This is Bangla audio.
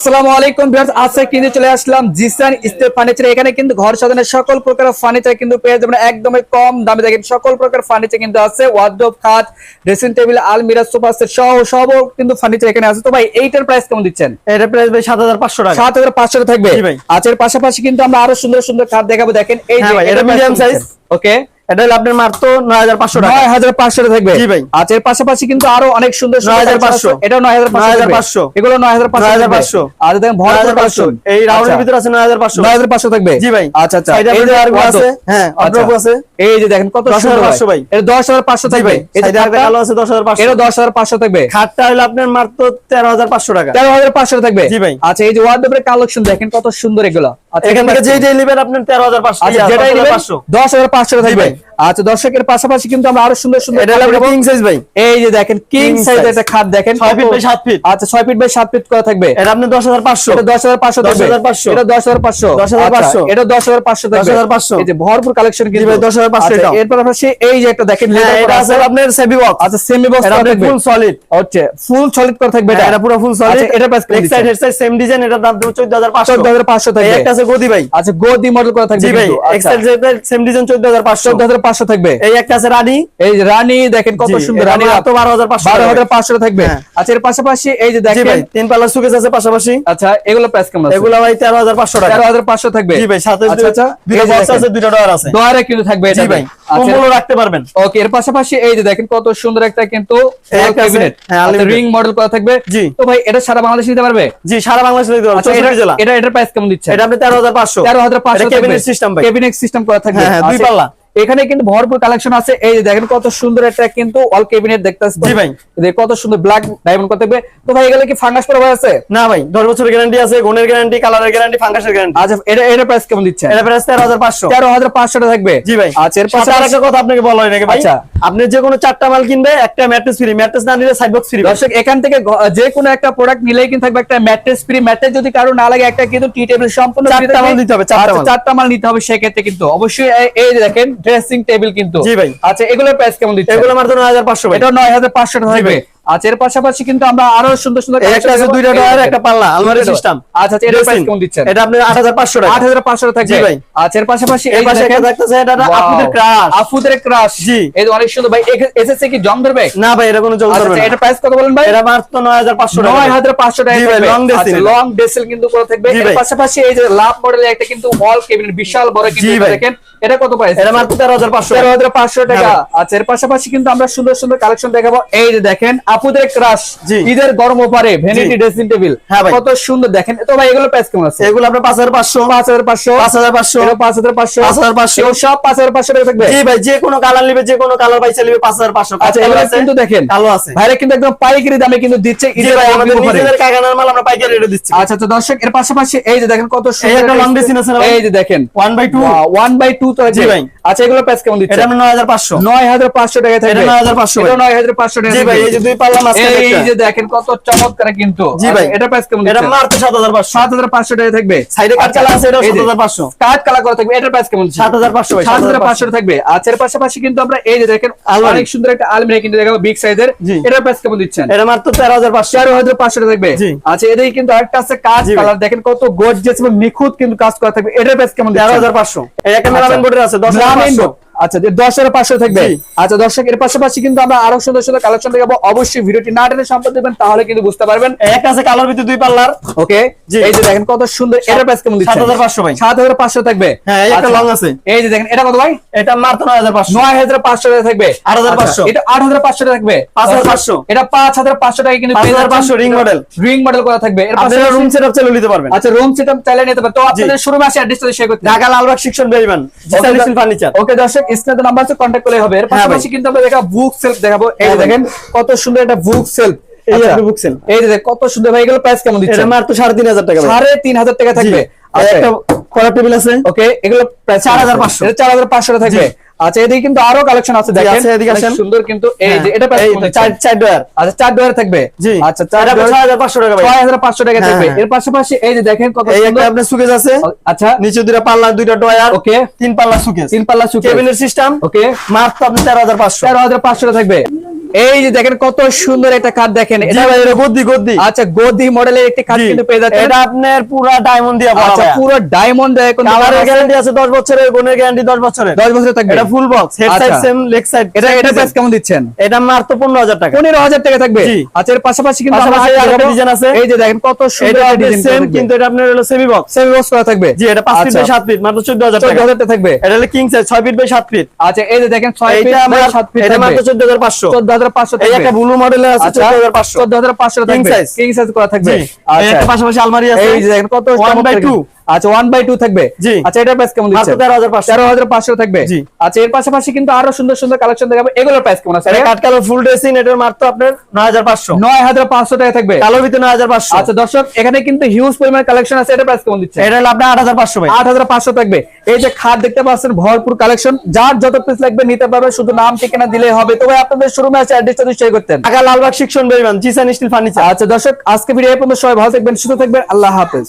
আসসালামু আলাইকুম ভিউয়ার্স, আজকে কিন্তু চলে আসলাম জিসান স্টেপ ফার্নিচার। এখানে কিন্তু ঘর সাজানোর সকল প্রকার ফার্নিচার কিন্তু পেয়ে যাবেন একদমই কম দামে। দেখেন সকল প্রকার ফার্নিচার কিন্তু আছে, ওয়ার্ডরোব, খাট, ড্রেসিং টেবিল, আলমিরা, সোফা সেট সব কিন্তু ফার্নিচার এখানে আছে। তো ভাই এইটার প্রাইস কেমন দিচ্ছেন? এটার প্রাইস ভাই 7500 টাকা। 7500 থাকবে। জি ভাই। আচ্ছা, এর পাশাপাশি কিন্তু আমরা আরো সুন্দর সুন্দর খাট দেখাবো। দেখেন এই যে এটা মিডিয়াম সাইজ। ওকে, এটা হলো আপনার মাত্র 9500 টাকা। 9500 থাকবে। জি ভাই। আচ্ছা, এর পাশাপাশি কিন্তু আরো অনেক সুন্দর 9500 এটা 9500 এগুলো 9500 আর দেখেন ভরপুর কালেকশন এই রাউন্ডের ভিতর আছে 9500 থাকবে। জি ভাই। আচ্ছা আচ্ছা, এই যে আরো আছে, হ্যাঁ অর্ডার আছে। এই যে দেখেন কত সুন্দর 10500 ভাই। এটা 10500 থাকবে। এই যে সাইডে কালো আছে 10500। এটা 10500 থাকবে। খাটটা হলো আপনার মাত্র 13500 টাকা। 13500 থাকবে। জি ভাই। আচ্ছা, এই যে ওয়ার্ডরোবের কালেকশন দেখেন কত সুন্দর এগুলো। আচ্ছা, এখান থেকে যেই নেবেন আপনার 13500। আচ্ছা, যেটাই নেবেন 10500 থাকবে। ভাই। আচ্ছা, দর্শকের পাশাপাশি কিন্তু আমরা আরো সুন্দর সুন্দর এটা হলো কিং সাইজ ভাই। এই যে দেখেন কিং সাইজ একটা খাট দেখেন 6 ফিট বাই 7 ফিট। আচ্ছা, 6 ফিট বাই 7 ফিট করা থাকবে। এটা আপনি 10500। এটা 10500 থাকবে। 10500 এটা 10500 10500 এটা 10500 থাকবে। 10500 এই যে ভরপুর কালেকশন কিন্তু ভাই 10500 এটা। এরপর পাশাপাশি এই যে একটা দেখেন হ্যাঁ, এটা আছে আপনার সেমি বক্স। আচ্ছা, সেমি বক্স এটা থাকবে ফুল সলিড। ওকে, ফুল সলিড করা থাকবে। এটা পুরো ফুল সলিড। এটা price leg side head side same design. এটা দাম 14500। 14500 থাকবে। একটা আছে গদি ভাই। আচ্ছা, গদি মডেল করা থাকবে জি ভাই। কিন্তু। X side same design 14500। 14500 থাকবে। এই একটা আছে রানী। এই যে রানী দেখেন কত সুন্দর, রানী তো 12500। 12500 থাকবে। আচ্ছা, এর পাশাপাশি এই যে জি দেখেন ভাই, তিন পাল্লা সুকেস আছে পাশাপাশি। আচ্ছা, এগুলো প্রাইস কেমন আছে? এগুলো ভাই 13500 টাকা। 13500 থাকবে। জি ভাই, সাথে আচ্ছা, দুটো বক্স আছে, দুটো ডয়ার আছে। দয়ারে কিন্তু থাকবে এটা জি ভাই, আচ্ছা, কম্বলও রাখতে পারবেন। ওকে, এর পাশাপাশি এই যে দেখেন কত সুন্দর একটা কিন্তু একটা আছে, ক্যাবিনেট, হ্যাঁ, unlimited। রিং মডেল করা থাকবে। জি। তো ভাই এটা সারা বাংলাদেশ নিতে পারবে? জি, সারা বাংলাদেশে দিতে পারবেন। আচ্ছা, 64 জেলা। এটার প্রাইস কেমন দিচ্ছে? এটা আপনি 13500। 13500 এটা ক্যাবিনেট সিস্টেম ভাই। ক্যাবিনেট সিস্টেম করা থাকবে। হ্যাঁ, দুই আচ্ছা, পাল্লা। এখানে কিন্তু ভরপুর কালেকশন আছে। এই যে দেখেন কত সুন্দর একটা কিন্তু অল ক্যাবিনেট দেখতে পাচ্ছেন। জি ভাই। এই কত সুন্দর ব্ল্যাক ডায়মন্ড করা থাকবে। তো ভাই এগুলো কি ফাঙ্গাস পড়া আছে? না ভাই, 10 বছরের গ্যারান্টি আছে, গুণের গ্যারান্টি, কালারের গ্যারান্টি, ফাঙ্গাসের গ্যারান্টি। আচ্ছা, এটা প্রাইস কেমন দিচ্ছে? এটা প্রাইস 13500। 13500 থাকবে। জি ভাই। আচ্ছা, এর পাশে আরেকটা কথা আপনাকে বলা হয় নাকি ভাই? আচ্ছা, আপনি যে কোনো 4টা মাল কিনবে, একটা ম্যাট্রেস ফ্রি, ম্যাট্রেস না নিলে সাইড বক্স ফ্রি। দর্শক, এখান থেকে যে কোনো একটা প্রোডাক্ট নিলেই কিন্তু থাকবে একটা ম্যাট্রেস ফ্রি। ম্যাট্রেস যদি কারো না লাগে, একটা কিন্তু টি টেবিল সম্পূর্ণ 4টা মাল দিতে হবে। 4টা মাল নিতে হবে। সেক্ষেত্রে কিন্তু অবশ্যই এই যে দেখেন ড্রেসিং টেবিল কিন্তু। জি ভাই। আচ্ছা, এগুলোর প্রাইস কেমন দিচ্ছে? এগুলো মাত্র 9500 ভাই। এটা 9500 থাকবে। ভাই। আচ্ছা, এর পাশাপাশি কিন্তু আমরা আরো সুন্দর সুন্দর একটা আছে, দুইটা ডয়ার, একটা পাল্লা, আলমারি সিস্টেম। আচ্ছা, এর প্রাইস কেমন দিচ্ছেন? এটা আপনি 8500 টাকা। 8500 থাকবে। জি ভাই। আচ্ছা, এর পাশাপাশি এই পাশে একটা থাকতেছে, এটা আপুদের ক্রাশ। আফুদের ক্রাশ। জি। এই যে অনেক সুন্দর ভাই। এসএসসি কি জং ধরবে? না ভাই, এটা কোনো জল ধরবে আচ্ছা, না। এটা প্রাইস কত বলেন ভাই? এটা মাত্র 9500 টাকা। 9500 টাকা জি ভাই, থাকবে। long desil। আচ্ছা, লং ডেসেল কিন্তু করা থাকবে। জি এর ভাই। পাশাপাশি এই যে লাভ মডেলের একটা কিন্তু ওয়াল ক্যাবিনেট বিশাল বড় কিন্তু জি এটা ভাই। দেখেন। এটা কত প্রাইস? এটা মাত্র 13500 টাকা। 13500 টাকা। হ্যাঁ আচ্ছা, এর পাশাপাশি কিন্তু আমরা সুন্দর সুন্দর কালেকশন দেখাবো। এই যে দেখেন আপুদের ক্রাশ, জি। ঈদের গরম ওপারে ভ্যানিটি ড্রেসিং টেবিল। হ্যাঁ ভাই। কত সুন্দর দেখেন। তো ভাই এগুলো প্রাইস কেমন আছে? এগুলো আপনার 5500, 5500, 5500, এটা 5500, 5500, এগুলো সব 5500 টাকা থাকবে। জি ভাই, যে কোনো কালার নিবে, যে কোনো কালার পাইছে নিবে 5500। আচ্ছা, এগুলো কিন্তু দেখেন কালো আছে। ভাইরা কিন্তু একদম পাইকারি দামে কিন্তু দিচ্ছে জি ঈদের ভাই, গরম আমাদের ওপারে। নিজেদের কারখানার মাল আমরা পাইকারি রেটে দিচ্ছি। আচ্ছা, তো দর্শক এর পাশাপাশি এই যে দেখেন কত সুন্দর একটা long design আছে না ভাই? এই যে দেখেন 1/2। 1/2 তো আছে। জি ভাই। আচ্ছা, এগুলো প্রাইস কেমন দিচ্ছে? এটা আপনার 9500। 9500 টাকা থাকবে। এটা 9500 ভাই। এটা 9500 টাকা জি ভাই, থাকবে। এই যে দুই পাল্লা মাঝখানে এই একটা। যে দেখেন কত চমৎকার কিন্তু। জি ভাই। আচ্ছা, এটা প্রাইস কেমন এটা দিচ্ছে? মাত্র 7500। 7500 টাকা থাকবে। সাইডে কাট কালার আছে, এটা 7500। কাট কালার করা থাকবে। এটার প্রাইস কেমন দিচ্ছে? 7500 ভাই। 7500 থাকবে। আচ্ছা, এর পাশাপাশি কিন্তু আমরা এই যে দেখেন আলমারি। অনেক সুন্দর একটা আলমারি কিন্তু দেখাবো বিগ সাইজের। জি। এটার প্রাইস কেমন দিচ্ছেন? এটা মাত্র 13500। 14500 টাকা থাকবে। জি। আচ্ছা, এটাই কিন্তু আরেকটা আছে কাজ জি ভাই। কালার দেখেন কত গর্জিয়াস এবং নিখুঁত কিন্তু কাজ করা থাকবে। এটার প্রাইস কেমন দিচ্ছেন? 13500। এই একটা মেলামেন বোর্ডের আছে মেলামিন 10500। বোর্ড। আচ্ছা, 10500 থাকবে। জি। আচ্ছা, দর্শক এর পাশাপাশি কিন্তু আমরা আরো সুন্দর সুন্দর কালেকশন দেখাবো। অবশ্যই ভিডিওটি না টেনে সম্পূর্ণ দেখবেন, তাহলে কিন্তু বুঝতে পারবেন। একটা আছে কালার ভিতরে দুই পাল্লার। ওকে, জি। এই যে দেখেন কত সুন্দর। এটার প্রাইস কেমন দিচ্ছেন? 7500 ভাই। 7500 থাকবে। হ্যাঁ, এই একটা আচ্ছা, লং আছে। এই যে দেখেন এটা কত ভাই? এটা মাত্র 9500। 9500 টাকা থাকবে। 8500। আচ্ছা, এটা 8500 টাকা থাকবে। 5500। এটা 5500 টাকা কিন্তু 5500 ring model। রিং মডেল করা থাকবে। এর আপনারা পাশাপাশি রুম সেটআপ চালু নিতে পারবেন। আচ্ছা, রুম সেটআপ চাইলে নিতে পারবেন। তো আপনাদের শোরুমে আসে অ্যাড্রেসটা শেয়ার করতে। ঢাকা লালবাগ সেকশন বেইমান, জিসান স্টিল ফার্নিচার। ওকে দর্শক, স্ক্রিনে নাম্বার আছে, কন্টাক্ট করলে হবে। এর পাশাপাশি কিন্তু আমরা দেখাবো বুক সেলফ দেখাবো। এই যে দেখেন কত সুন্দর একটা বুক সেলফ। এই আচ্ছা, একটা বুক সেলফ। এই যে দেখেন কত সুন্দর ভাই। এগুলো প্রাইস কেমন এটা দিচ্ছেন? মাত্র 3500 টাকা ভাই। 3500 টাকা থাকবে। আর আচ্ছা, একটা কলার টেবিল আছে। ওকে, এগুলো প্রাইস 4500। এটা 4500 টাকা থাকবে। আচ্ছা, এদিকে কিন্তু আরো কালেকশন আছে দেখেন। আছে, এদিকে অনেক আসেন। সুন্দর কিন্তু। এই যে এটা প্রাইস কেমন দিচ্ছেন? চার ডয়ার। আচ্ছা, 4 ডয়ার থাকবে। জি। আচ্ছা, 4 এটা ডয়ার 6500 টাকা ভাই। 6500 টাকা থাকবে। হ্যাঁ। এর পাশাপাশি এই যে দেখেন কত এই একটা সুন্দর। আপনার সুকেস আছে। আচ্ছা, নিচে দুইটা পাল্লা, দুইটা ডয়ার। ওকে, তিন পাল্লা সুকেস। 3 পাল্লা সুকেস। কেবিনের সিস্টেম। ওকে, মাত্র আপনি 13500। 13500 টাকা থাকবে। এই যে দেখেন কত সুন্দর একটা খাট দেখেন, এটা এটা গদ্দি আচ্ছা গদি মডেলের একটি খাট জি। কিন্তু পেয়ে যাচ্ছেন। এটা আপনার পুরা ডায়মন্ড দিয়ে ভরা আচ্ছা ভাইয়া। পুরো ডায়মন্ড দেয় কোন কালারের গ্যারান্টি আছে 10 বছরের, গুণের গ্যারান্টি 10 বছরের। 10 বছর থাকবে। এটা ফুল বক্স, হেড সাইড আচ্ছা। সেম, লেগ সাইড এটা প্রাইস কেমন দিচ্ছেন? এটা মাত্র 15,000 টাকা। 15,000 টাকা থাকবে। জি। আচ্ছা এর পাশাপাশি কিন্তু পাশাপাশি আমরা আরেকটা দেখাবো। ডিজাইন আছে। এই যে দেখেন কত সুন্দর এটা একটা ডিজাইন সেম, কিন্তু এটা আপনার হলো সেমি বক্স। সেমি বক্স করা থাকবে। জি, এটা 5 ফিট বাই 7 ফিট, মাত্র 14,000 টাকা। 14,000 টাকা থাকবে। এটা হলো king size 6 feet by 7 feet. আচ্ছা এই যে দেখেন 6 ফিট এইটা বাই আমার 7 ফিট এটা থাকবে। মাত্র 14,500। 14,500 এই থাকবে। একটা ব্লু মডেলের আছে আচ্ছা 14,500। 14,500 King থাকবে। size। কিং সাইজ করা থাকবে। জি। এই আচ্ছা একটা পাশাপাশি আলমারি আছে। এই যে দেখেন কত 1/2 আচ্ছা 1/2 থাকবে। জি। আচ্ছা এটার প্রাইস কেমন মাত্র দিচ্ছেন? 13,500। 13,500 থাকবে। জি। আচ্ছা এর পাশাপাশি কিন্তু আরো সুন্দর সুন্দর কালেকশন দেখাবো, এগুলোর প্রাইস কেমন আছে? এটা কাট কালার ফুল ড্রেসিং, এটার মাত্র আপনার 9,500। 9,500 টাকা থাকবে। কালোর ভিতরে 9,500। আচ্ছা দর্শক এখানে কিন্তু হিউজ পরিমাণ কালেকশন আছে, এটার প্রাইস কেমন দিচ্ছেন? এটা হলো আপনার 8,500 ভাই। 8,500 থাকবে। এই যে খাট দেখতে পাচ্ছেন ভরপুর কালেকশন, যার যত পিস লাগবে নিতে পারবে, শুধু নাম ঠিকানা দিলেই হবে। তবে আপনাদের শোরুমে আছে অ্যাড্রেসটা যদি শেয়ার করতেন। ঢাকা লালবাগ শিক্ষণ বেরিবান জিসান স্টিল ফার্নিচার। আচ্ছা দর্শক আজকে ভিডিও এই পর্যন্ত, সবাই ভালো থাকবেন, সুস্থ থাকবেন, আল্লাহ হাফেজ।